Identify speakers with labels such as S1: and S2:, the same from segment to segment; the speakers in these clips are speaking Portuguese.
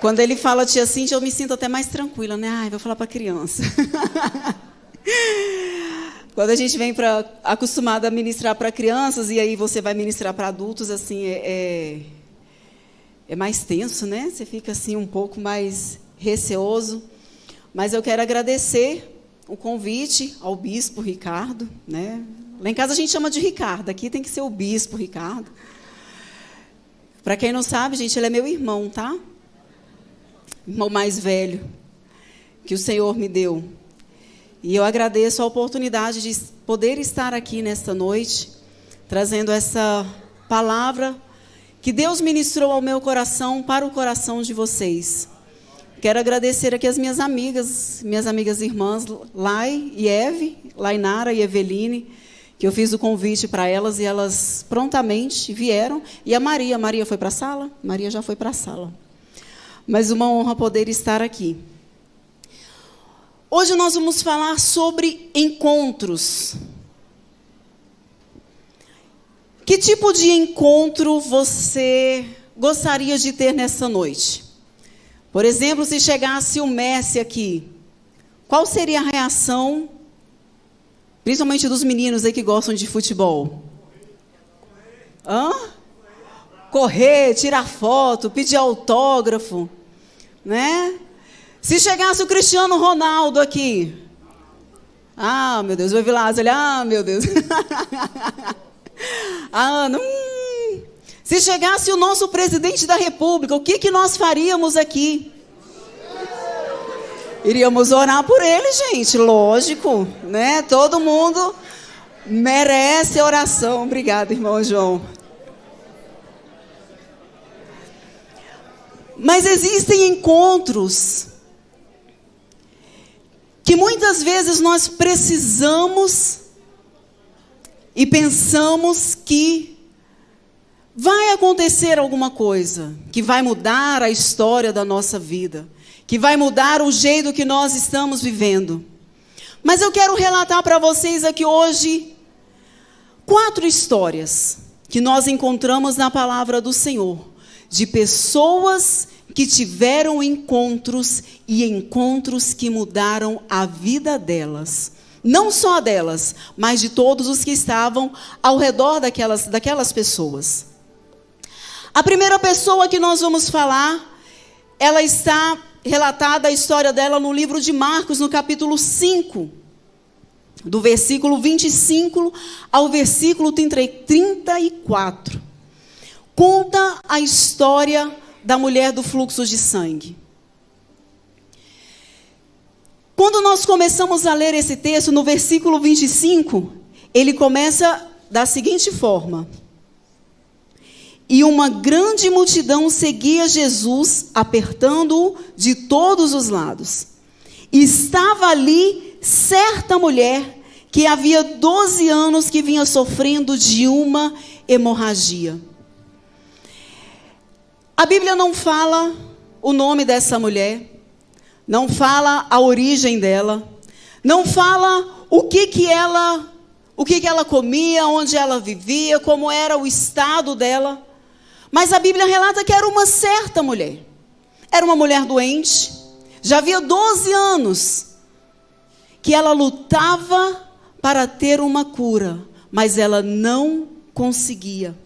S1: Quando ele fala tia Cíntia, eu me sinto até mais tranquila, né? Ai, vou falar para criança. Quando a gente vem acostumada a ministrar para crianças, e aí você vai ministrar para adultos, assim, é mais tenso, né? Você fica assim um pouco mais receoso. Mas eu quero agradecer o convite ao bispo Ricardo, né? Lá em casa a gente chama de Ricardo, aqui tem que ser o bispo Ricardo. Para quem não sabe, gente, ele é meu irmão, tá? Irmão mais velho, que o Senhor me deu. E eu agradeço a oportunidade de poder estar aqui nesta noite, trazendo essa palavra que Deus ministrou ao meu coração para o coração de vocês. Quero agradecer aqui as minhas amigas irmãs, Lai e Eve, Lainara e Eveline, que eu fiz o convite para elas e elas prontamente vieram. E a Maria foi para a sala? Maria já foi para a sala. Mas uma honra poder estar aqui. Hoje nós vamos falar sobre encontros. Que tipo de encontro você gostaria de ter nessa noite? Por exemplo, se chegasse o Messi aqui, qual seria a reação, principalmente dos meninos aí que gostam de futebol? Correr, tirar foto, pedir autógrafo, né? Se chegasse o Cristiano Ronaldo aqui, meu Deus, o Evilásio, meu Deus. Ana, Se chegasse o nosso presidente da República, o que nós faríamos aqui? Iríamos orar por ele, gente, lógico, né? Todo mundo merece oração. Obrigada, irmão João. Mas existem encontros que muitas vezes nós precisamos e pensamos que vai acontecer alguma coisa, que vai mudar a história da nossa vida, que vai mudar o jeito que nós estamos vivendo. Mas eu quero relatar para vocês aqui hoje 4 histórias que nós encontramos na palavra do Senhor, de pessoas que tiveram encontros e encontros que mudaram a vida delas. Não só delas, mas de todos os que estavam ao redor daquelas pessoas. A primeira pessoa que nós vamos falar, ela está relatada a história dela no livro de Marcos, no capítulo 5, do versículo 25 ao versículo 34. Conta a história da mulher do fluxo de sangue. Quando nós começamos a ler esse texto, no versículo 25, ele começa da seguinte forma: e uma grande multidão seguia Jesus, apertando-o de todos os lados. E estava ali certa mulher que havia 12 anos que vinha sofrendo de uma hemorragia. A Bíblia não fala o nome dessa mulher, não fala a origem dela, não fala o que ela comia, onde ela vivia, como era o estado dela. Mas a Bíblia relata que era uma certa mulher. Era uma mulher doente, já havia 12 anos que ela lutava para ter uma cura, mas ela não conseguia.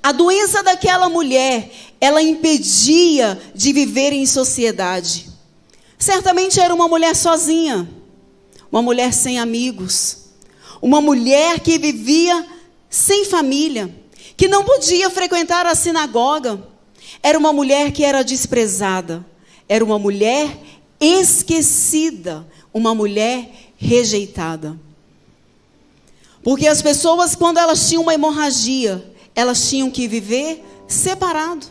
S1: A doença daquela mulher, ela impedia de viver em sociedade. Certamente era uma mulher sozinha, uma mulher sem amigos, uma mulher que vivia sem família, que não podia frequentar a sinagoga. Era uma mulher que era desprezada, era uma mulher esquecida, uma mulher rejeitada. Porque as pessoas, quando elas tinham uma hemorragia, elas tinham que viver separado.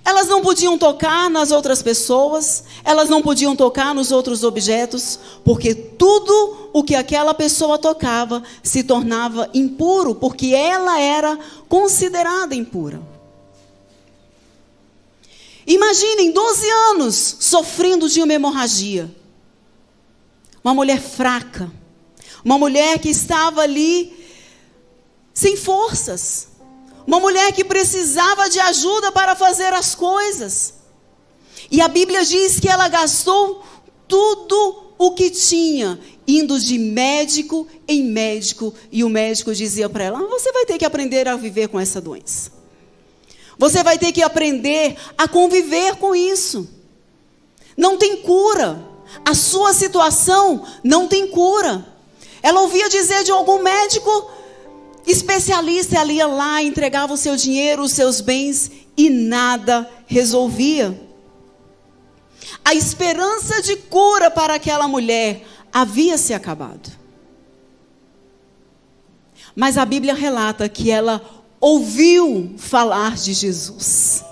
S1: Elas não podiam tocar nas outras pessoas, elas não podiam tocar nos outros objetos, porque tudo o que aquela pessoa tocava se tornava impuro, porque ela era considerada impura. Imaginem, 12 anos sofrendo de uma hemorragia. Uma mulher fraca, uma mulher que estava ali sem forças, Uma mulher que precisava de ajuda para fazer as coisas. E a Bíblia diz que ela gastou tudo o que tinha, indo de médico em médico. E o médico dizia para ela: você vai ter que aprender a viver com essa doença. Você vai ter que aprender a conviver com isso. Não tem cura. A sua situação não tem cura. Ela ouvia dizer de algum médico especialista, ela ia lá, entregava o seu dinheiro, os seus bens, e nada resolvia. A esperança de cura para aquela mulher havia se acabado. Mas a Bíblia relata que ela ouviu falar de Jesus.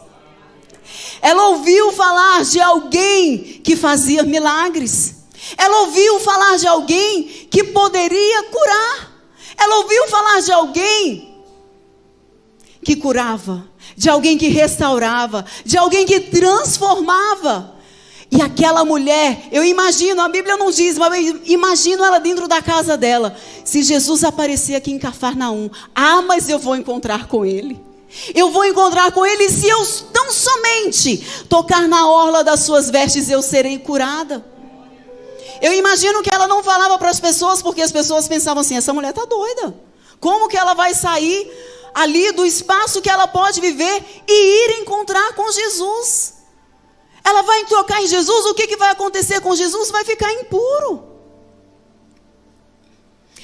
S1: Ela ouviu falar de alguém que fazia milagres. Ela ouviu falar de alguém que poderia curar. Ela ouviu falar de alguém que curava, de alguém que restaurava, de alguém que transformava. E aquela mulher, eu imagino, a Bíblia não diz, mas eu imagino ela dentro da casa dela. Se Jesus aparecer aqui em Cafarnaum, mas eu vou encontrar com ele. Eu vou encontrar com ele, e se eu tão somente tocar na orla das suas vestes, eu serei curada. Eu imagino que ela não falava para as pessoas, porque as pessoas pensavam assim: essa mulher está doida. Como que ela vai sair ali do espaço que ela pode viver e ir encontrar com Jesus? Ela vai tocar em Jesus, o que vai acontecer com Jesus? Vai ficar impuro.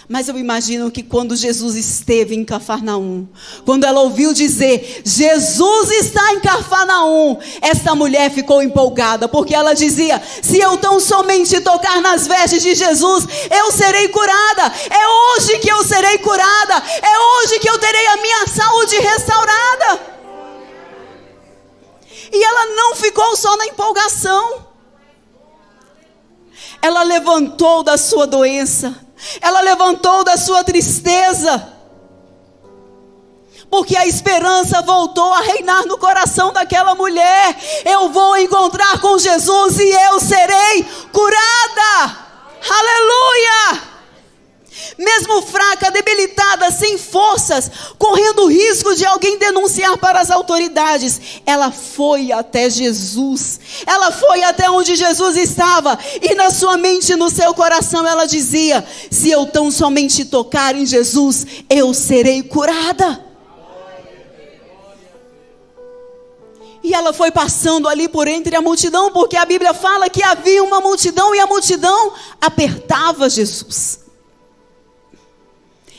S1: Mas eu imagino que quando Jesus esteve em Cafarnaum, quando ela ouviu dizer: Jesus está em Cafarnaum, essa mulher ficou empolgada, porque ela dizia: se eu tão somente tocar nas vestes de Jesus, eu serei curada. É hoje que eu serei curada. É hoje que eu terei a minha saúde restaurada. E ela não ficou só na empolgação. Ela levantou da sua doença. Ela levantou da sua tristeza, porque a esperança voltou a reinar no coração daquela mulher. Eu vou encontrar com Jesus e eu serei curada. Aleluia! Mesmo fraca, debilitada, sem forças, correndo risco de alguém denunciar para as autoridades, ela foi até Jesus. Ela foi até onde Jesus estava, e na sua mente e no seu coração ela dizia: se eu tão somente tocar em Jesus, eu serei curada. E ela foi passando ali por entre a multidão, porque a Bíblia fala que havia uma multidão, e a multidão apertava Jesus.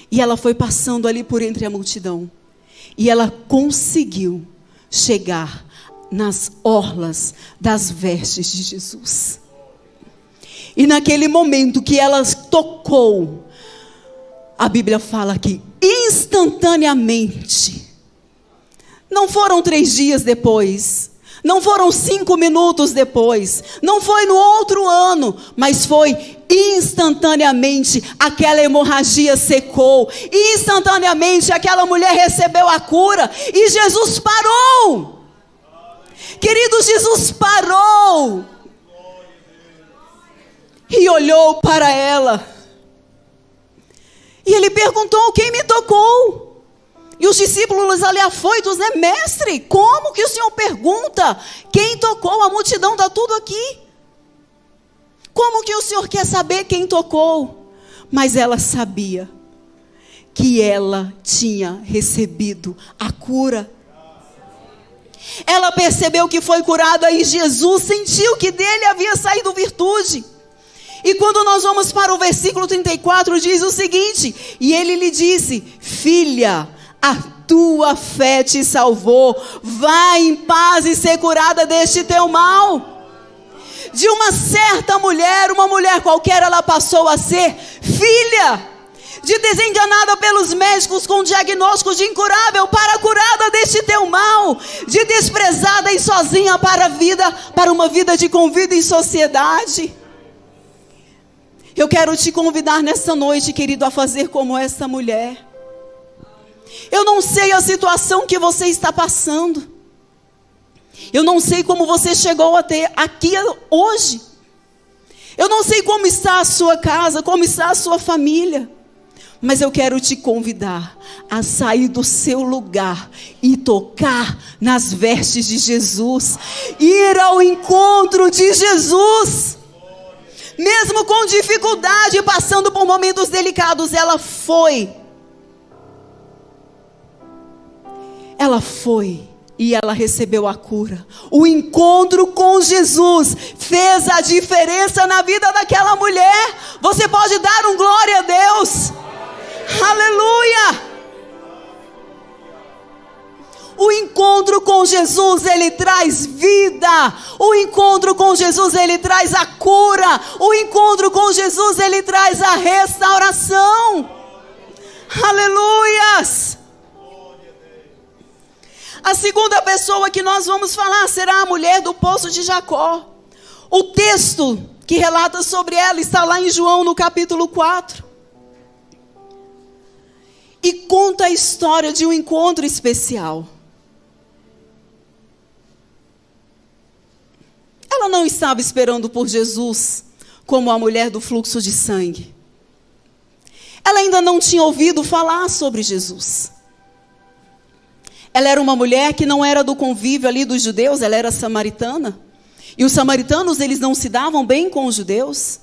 S1: E ela foi passando ali por entre a multidão, e ela conseguiu chegar nas orlas das vestes de Jesus. E naquele momento que ela tocou, a Bíblia fala que instantaneamente, não foram 3 dias depois, não foram 5 minutos depois, não foi no outro ano, mas foi instantaneamente. Aquela hemorragia secou, instantaneamente aquela mulher recebeu a cura, e Jesus parou. Queridos, Jesus parou e olhou para ela, e ele perguntou: quem me tocou? E os discípulos ali afoitos, né? Mestre, como que o senhor pergunta quem tocou? A multidão está tudo aqui. Como que o senhor quer saber quem tocou? Mas ela sabia que ela tinha recebido a cura. Ela percebeu que foi curada, e Jesus sentiu que dele havia saído virtude. E quando nós vamos para o versículo 34, diz o seguinte: e ele lhe disse: filha, a tua fé te salvou, vai em paz e ser curada deste teu mal. De uma certa mulher, uma mulher qualquer, ela passou a ser filha. De desenganada pelos médicos com diagnóstico de incurável, para curada deste teu mal. De desprezada e sozinha para uma vida de convívio em sociedade. Eu quero te convidar nessa noite, querido, a fazer como essa mulher. Eu não sei a situação que você está passando. Eu não sei como você chegou até aqui hoje. Eu não sei como está a sua casa, como está a sua família. Mas eu quero te convidar a sair do seu lugar e tocar nas vestes de Jesus. Ir ao encontro de Jesus. Mesmo com dificuldade, passando por momentos delicados, ela foi. Ela foi e ela recebeu a cura. O encontro com Jesus fez a diferença na vida daquela mulher. Você pode dar um glória a Deus. Aleluia! O encontro com Jesus, ele traz vida. O encontro com Jesus, ele traz a cura. O encontro com Jesus, ele traz a restauração. Aleluias! A segunda pessoa que nós vamos falar será a mulher do poço de Jacó. O texto que relata sobre ela está lá em João, no capítulo 4. E conta a história de um encontro especial. Ela não estava esperando por Jesus como a mulher do fluxo de sangue. Ela ainda não tinha ouvido falar sobre Jesus. Ela era uma mulher que não era do convívio ali dos judeus, ela era samaritana. E os samaritanos, eles não se davam bem com os judeus.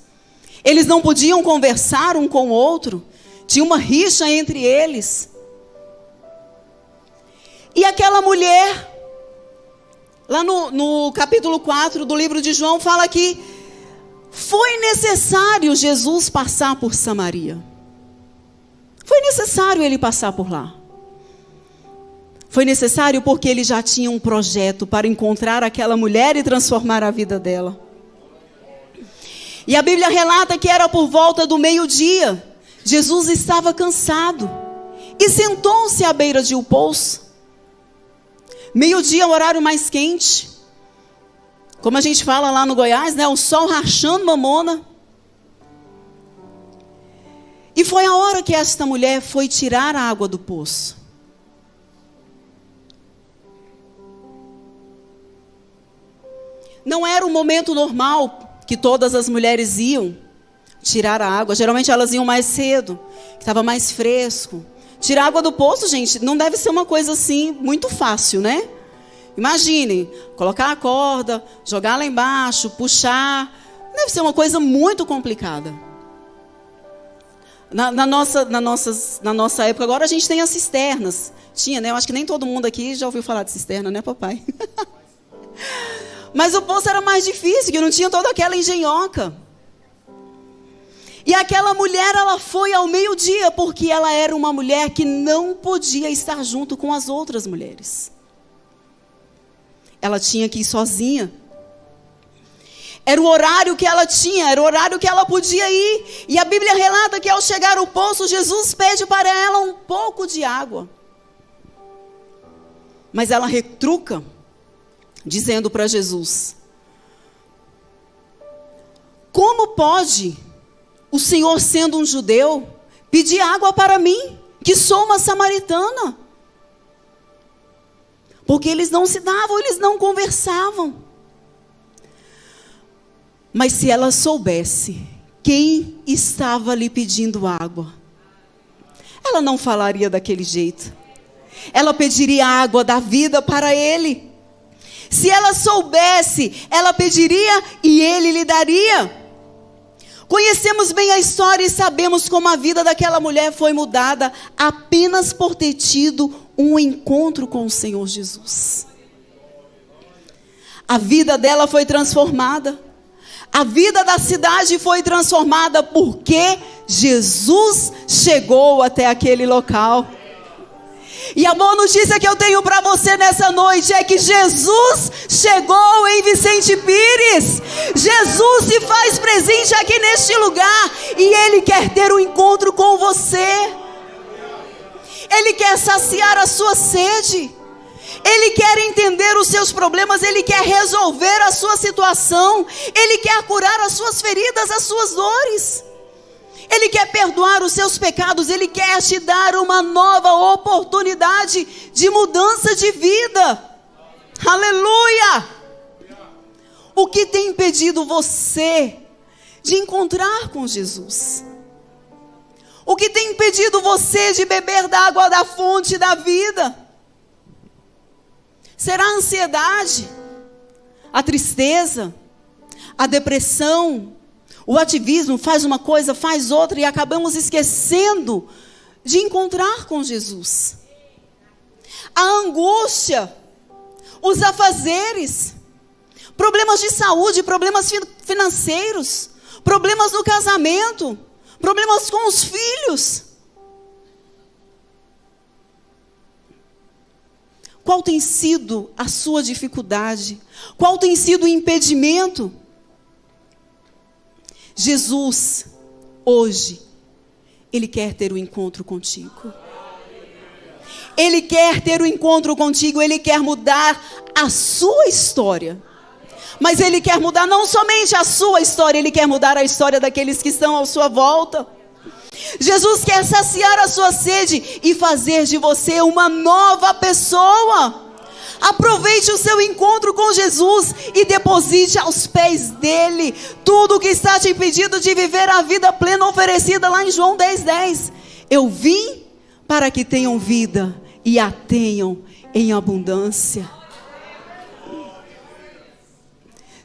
S1: Eles não podiam conversar um com o outro. Tinha uma rixa entre eles. E aquela mulher, lá no capítulo 4 do livro de João, fala que foi necessário Jesus passar por Samaria. Foi necessário ele passar por lá. Foi necessário porque ele já tinha um projeto para encontrar aquela mulher e transformar a vida dela. E a Bíblia relata que era por volta do meio-dia. Jesus estava cansado e sentou-se à beira de um poço. Meio-dia é o horário mais quente. Como a gente fala lá no Goiás, né? O sol rachando mamona. E foi a hora que esta mulher foi tirar a água do poço. Não era um momento normal que todas as mulheres iam tirar a água. Geralmente elas iam mais cedo, que estava mais fresco. Tirar água do poço, gente, não deve ser uma coisa assim muito fácil, né? Imaginem, colocar a corda, jogar lá embaixo, puxar. Deve ser uma coisa muito complicada. Na nossa época, agora a gente tem as cisternas. Tinha, né? Eu acho que nem todo mundo aqui já ouviu falar de cisterna, né, papai? Mas o poço era mais difícil, que não tinha toda aquela engenhoca. E aquela mulher, ela foi ao meio-dia, porque ela era uma mulher que não podia estar junto com as outras mulheres. Ela tinha que ir sozinha. Era o horário que ela tinha, era o horário que ela podia ir. E a Bíblia relata que ao chegar ao poço, Jesus pede para ela um pouco de água. Mas ela retruca, dizendo para Jesus: como pode o Senhor, sendo um judeu, pedir água para mim, que sou uma samaritana? Porque eles não se davam, eles não conversavam. Mas se ela soubesse quem estava lhe pedindo água, ela não falaria daquele jeito. Ela pediria a água da vida para ele. Se ela soubesse, ela pediria e ele lhe daria. Conhecemos bem a história e sabemos como a vida daquela mulher foi mudada apenas por ter tido um encontro com o Senhor Jesus. A vida dela foi transformada. A vida da cidade foi transformada porque Jesus chegou até aquele local. E a boa notícia que eu tenho para você nessa noite é que Jesus chegou em Vicente Pires. Jesus se faz presente aqui neste lugar e Ele quer ter um encontro com você. Ele quer saciar a sua sede. Ele quer entender os seus problemas. Ele quer resolver a sua situação. Ele quer curar as suas feridas, as suas dores. Ele quer perdoar os seus pecados. Ele quer te dar uma nova oportunidade de mudança de vida. Aleluia! O que tem impedido você de encontrar com Jesus? O que tem impedido você de beber da água da fonte da vida? Será a ansiedade, a tristeza, a depressão, o ativismo? Faz uma coisa, faz outra e acabamos esquecendo de encontrar com Jesus. A angústia, os afazeres, problemas de saúde, problemas financeiros, problemas no casamento, problemas com os filhos. Qual tem sido a sua dificuldade? Qual tem sido o impedimento? Jesus, hoje, Ele quer ter um encontro contigo. Ele quer ter um encontro contigo, Ele quer mudar a sua história. Mas Ele quer mudar não somente a sua história, Ele quer mudar a história daqueles que estão à sua volta. Jesus quer saciar a sua sede e fazer de você uma nova pessoa. Aproveite o seu encontro com Jesus e deposite aos pés dele tudo o que está te impedindo de viver a vida plena oferecida lá em João 10:10. Eu vim para que tenham vida e a tenham em abundância.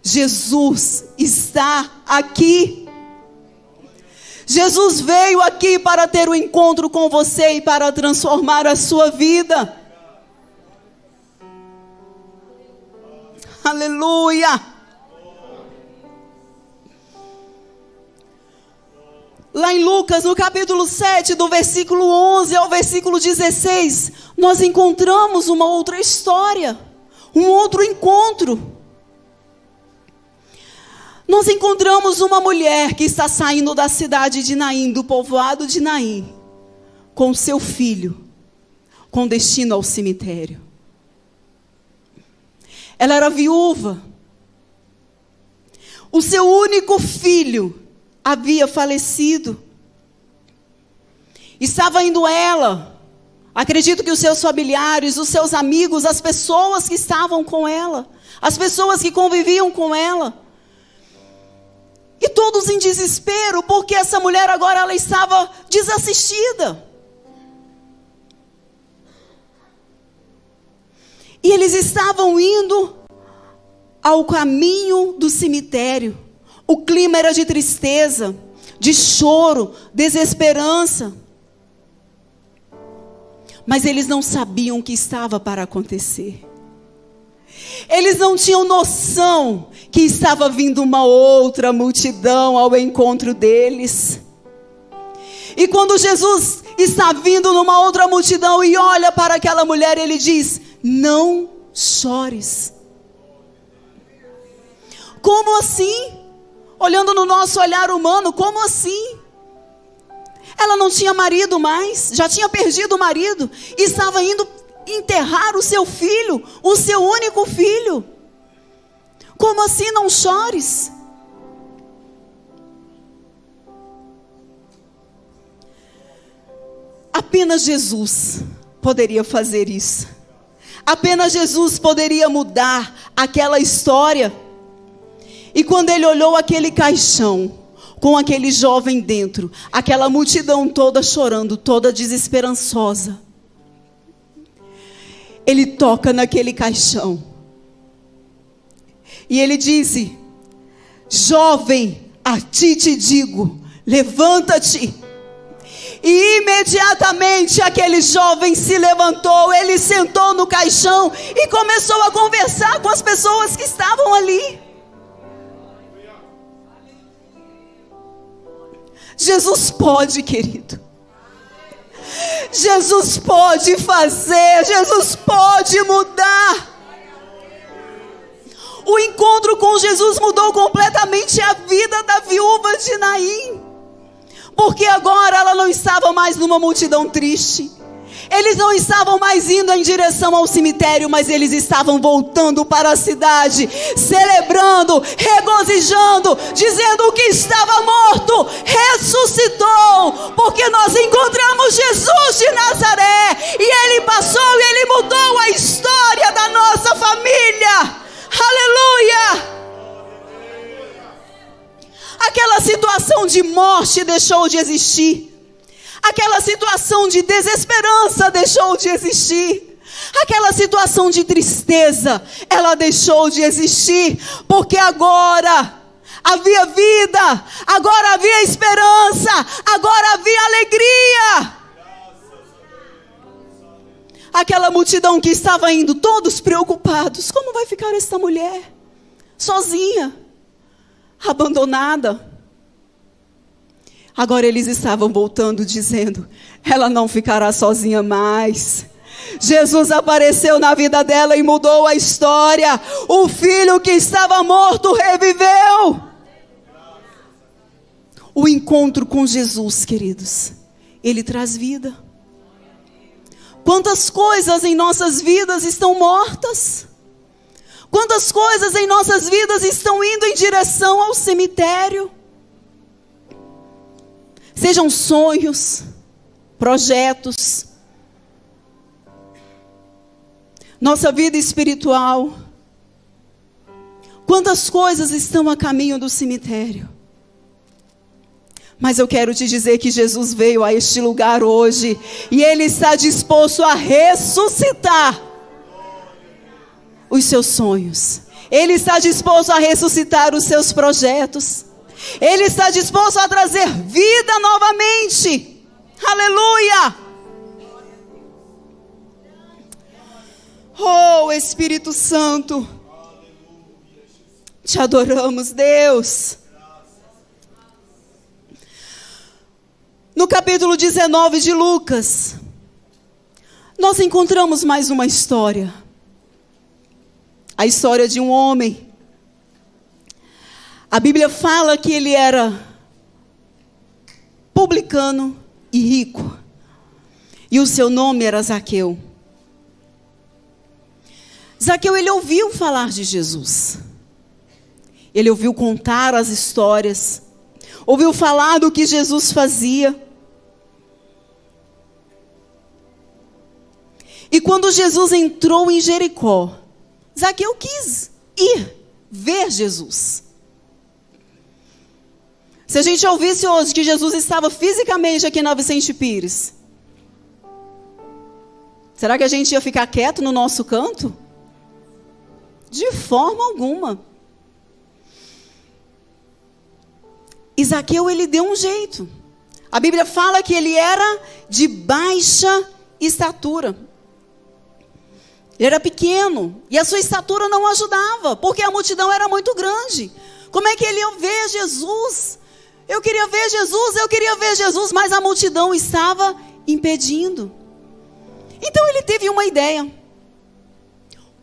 S1: Jesus está aqui. Jesus veio aqui para ter um encontro com você e para transformar a sua vida. Aleluia. Lá em Lucas, no capítulo 7, do versículo 11 ao versículo 16, nós encontramos uma outra história, um outro encontro. Nós encontramos uma mulher que está saindo da cidade de Naim, do povoado de Naim, com seu filho, com destino ao cemitério. Ela era viúva. O seu único filho havia falecido. Estava indo ela, acredito que os seus familiares, os seus amigos, as pessoas que estavam com ela, as pessoas que conviviam com ela, e todos em desespero, porque essa mulher agora ela estava desassistida. E eles estavam indo ao caminho do cemitério. O clima era de tristeza, de choro, desesperança. Mas eles não sabiam o que estava para acontecer. Eles não tinham noção que estava vindo uma outra multidão ao encontro deles. E quando Jesus está vindo numa outra multidão e olha para aquela mulher, ele diz: não chores. Como assim? Olhando no nosso olhar humano, como assim? Ela não tinha marido mais, já tinha perdido o marido, e estava indo enterrar o seu filho, o seu único filho. Como assim não chores? Apenas Jesus poderia fazer isso. Apenas Jesus poderia mudar aquela história. E quando ele olhou aquele caixão, com aquele jovem dentro, aquela multidão toda chorando, toda desesperançosa, ele toca naquele caixão. E ele disse: jovem, a ti te digo, levanta-te. E imediatamente aquele jovem se levantou, ele sentou no caixão e começou a conversar com as pessoas que estavam ali. Jesus pode, querido. Jesus pode fazer, Jesus pode mudar. O encontro com Jesus mudou completamente a vida da viúva de Naim. Porque agora ela não estava mais numa multidão triste. Eles não estavam mais indo em direção ao cemitério, mas eles estavam voltando para a cidade, celebrando, regozijando, dizendo que estava morto, ressuscitou, porque nós encontramos Jesus de Nazaré, e Ele passou e Ele mudou a história da nossa família. Aleluia! Aquela situação de morte deixou de existir. Aquela situação de desesperança deixou de existir. Aquela situação de tristeza, ela deixou de existir, porque agora havia vida, agora havia esperança, agora havia alegria. Aquela multidão que estava indo, todos preocupados. Como vai ficar esta mulher? Sozinha, abandonada. Agora eles estavam voltando dizendo, ela não ficará sozinha mais. Jesus apareceu na vida dela e mudou a história. O filho que estava morto reviveu. O encontro com Jesus, queridos, ele traz vida. Quantas coisas em nossas vidas estão mortas? Quantas coisas em nossas vidas estão indo em direção ao cemitério? Sejam sonhos, projetos, nossa vida espiritual. Quantas coisas estão a caminho do cemitério? Mas eu quero te dizer que Jesus veio a este lugar hoje e Ele está disposto a ressuscitar os seus sonhos. Ele está disposto a ressuscitar os seus projetos. Ele está disposto a trazer vida novamente. Aleluia! Oh, Espírito Santo, te adoramos, Deus. No capítulo 19 de Lucas, nós encontramos mais uma história. A história de um homem. A Bíblia fala que ele era publicano e rico. E o seu nome era Zaqueu. Zaqueu, ele ouviu falar de Jesus. Ele ouviu contar as histórias. Ouviu falar do que Jesus fazia. E quando Jesus entrou em Jericó, Zaqueu quis ir ver Jesus. Se a gente ouvisse hoje que Jesus estava fisicamente aqui na Vicente Pires, será que a gente ia ficar quieto no nosso canto? De forma alguma. E Zaqueu, ele deu um jeito. A Bíblia fala que ele era de baixa estatura. Ele era pequeno. E a sua estatura não ajudava, porque a multidão era muito grande. Como é que ele ia ver Jesus? Eu queria ver Jesus, mas a multidão estava impedindo. Então ele teve uma ideia.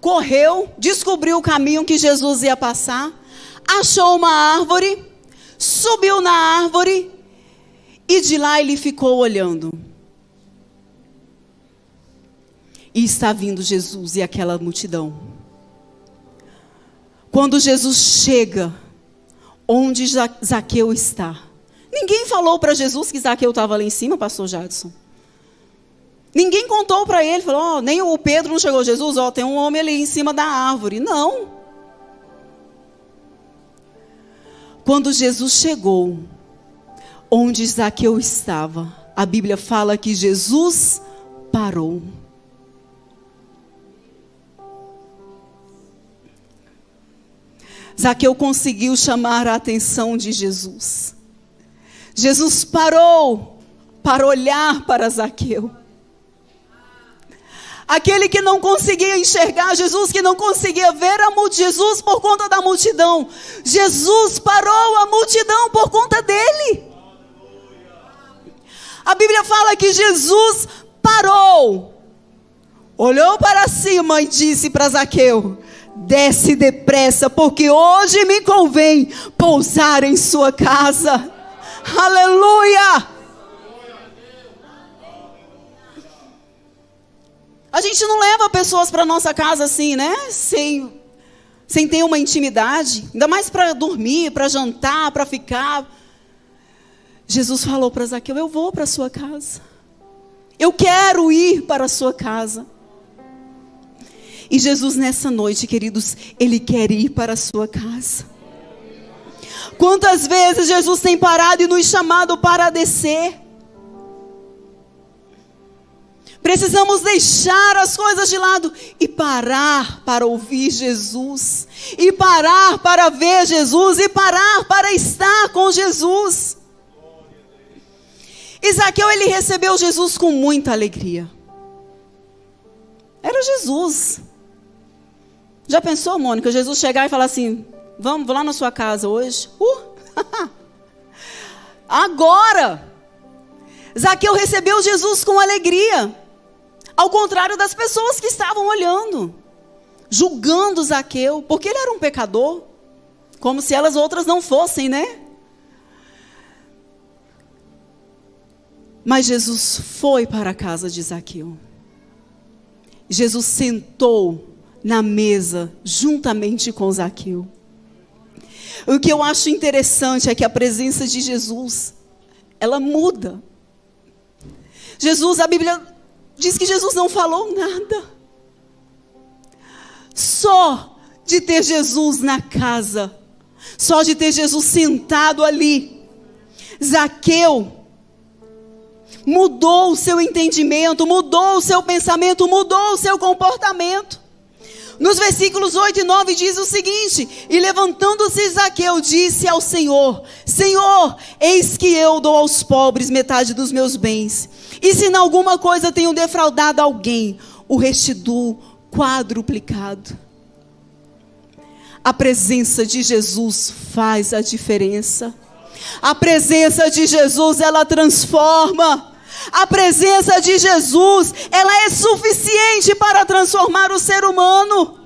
S1: Correu, descobriu o caminho que Jesus ia passar, achou uma árvore, subiu na árvore e de lá ele ficou olhando. E está vindo Jesus e aquela multidão. Quando Jesus chega onde Zaqueu está, ninguém falou para Jesus que Zaqueu estava lá em cima, pastor Jadson. Ninguém contou para ele, falou, nem o Pedro não chegou, Jesus, tem um homem ali em cima da árvore. Não. Quando Jesus chegou onde Zaqueu estava, a Bíblia fala que Jesus parou. Zaqueu conseguiu chamar a atenção de Jesus. Jesus parou para olhar para Zaqueu. Aquele que não conseguia enxergar Jesus, que não conseguia ver Jesus por conta da multidão. Jesus parou a multidão por conta dele. A Bíblia fala que Jesus parou, olhou para cima e disse para Zaqueu, desce depressa, porque hoje me convém pousar em sua casa. Aleluia! A gente não leva pessoas para nossa casa assim, né? Sem ter uma intimidade. Ainda mais para dormir, para jantar, para ficar. Jesus falou para Zaqueu, eu vou para a sua casa. Eu quero ir para a sua casa. E Jesus nessa noite, queridos, Ele quer ir para a sua casa. Quantas vezes Jesus tem parado e nos chamado para descer? Precisamos deixar as coisas de lado e parar para ouvir Jesus, e parar para ver Jesus, e parar para estar com Jesus. E Zaqueu, ele recebeu Jesus com muita alegria. Era Jesus. Já pensou, Mônica, Jesus chegar e falar assim: vou lá na sua casa hoje? Agora! Zaqueu recebeu Jesus com alegria. Ao contrário das pessoas que estavam olhando, julgando Zaqueu, porque ele era um pecador, como se elas outras não fossem, né? Mas Jesus foi para a casa de Zaqueu. Jesus sentou na mesa juntamente com Zaqueu. O que eu acho interessante é que a presença de Jesus, ela muda. Jesus, a Bíblia diz que Jesus não falou nada. Só de ter Jesus na casa, só de ter Jesus sentado ali, Zaqueu mudou o seu entendimento, mudou o seu pensamento, mudou o seu comportamento. Nos versículos 8 e 9 diz o seguinte: e levantando-se Zaqueu, disse ao Senhor: Senhor, eis que eu dou aos pobres metade dos meus bens, e se em alguma coisa tenho defraudado alguém, o restituo quadruplicado. A presença de Jesus faz a diferença. A presença de Jesus, ela transforma. A presença de Jesus, ela é suficiente para transformar o ser humano.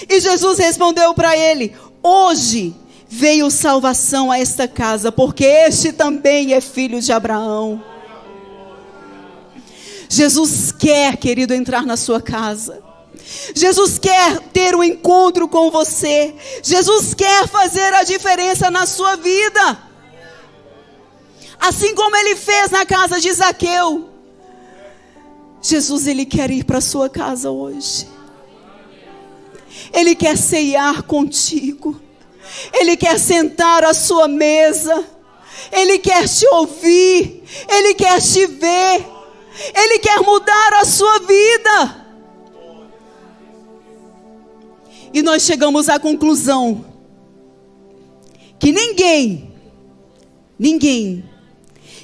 S1: E Jesus respondeu para ele: hoje veio salvação a esta casa, porque este também é filho de Abraão. Jesus quer, querido, entrar na sua casa. Jesus quer ter um encontro com você. Jesus quer fazer a diferença na sua vida. Assim como ele fez na casa de Zaqueu. Jesus, ele quer ir para a sua casa hoje. Ele quer ceiar contigo. Ele quer sentar à sua mesa. Ele quer te ouvir. Ele quer te ver. Ele quer mudar a sua vida. E nós chegamos à conclusão que ninguém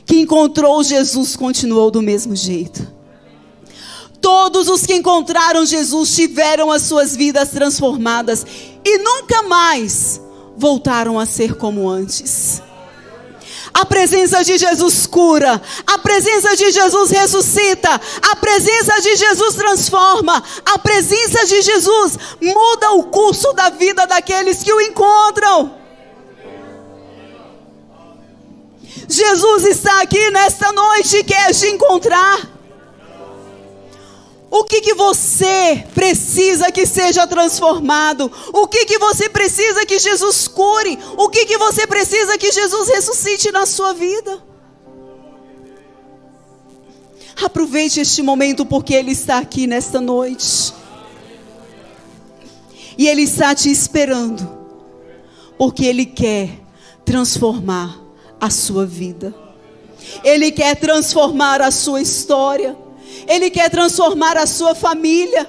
S1: que encontrou Jesus continuou do mesmo jeito. Todos os que encontraram Jesus tiveram as suas vidas transformadas e nunca mais voltaram a ser como antes. A presença de Jesus cura, a presença de Jesus ressuscita, a presença de Jesus transforma, a presença de Jesus muda o curso da vida daqueles que o encontram. Jesus está aqui nesta noite e quer te encontrar. O que você precisa que seja transformado? O que você precisa que Jesus cure? O que você precisa que Jesus ressuscite na sua vida? Aproveite este momento, porque Ele está aqui nesta noite. E Ele está te esperando, porque Ele quer transformar a sua vida. Ele quer transformar a sua história. Ele quer transformar a sua família.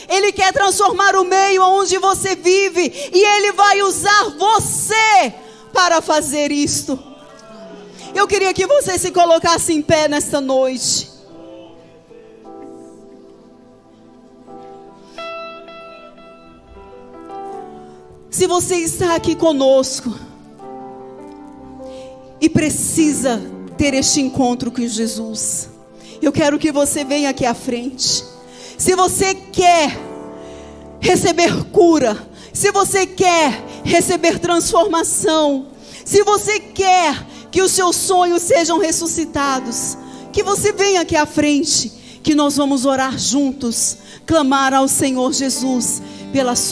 S1: Ele quer transformar o meio onde você vive. E Ele vai usar você para fazer isto. Eu queria que você se colocasse em pé nesta noite. Se você está aqui conosco e precisa ter este encontro com Jesus, eu quero que você venha aqui à frente. Se você quer receber cura, se você quer receber transformação, se você quer que os seus sonhos sejam ressuscitados, que você venha aqui à frente, que nós vamos orar juntos, clamar ao Senhor Jesus pela sua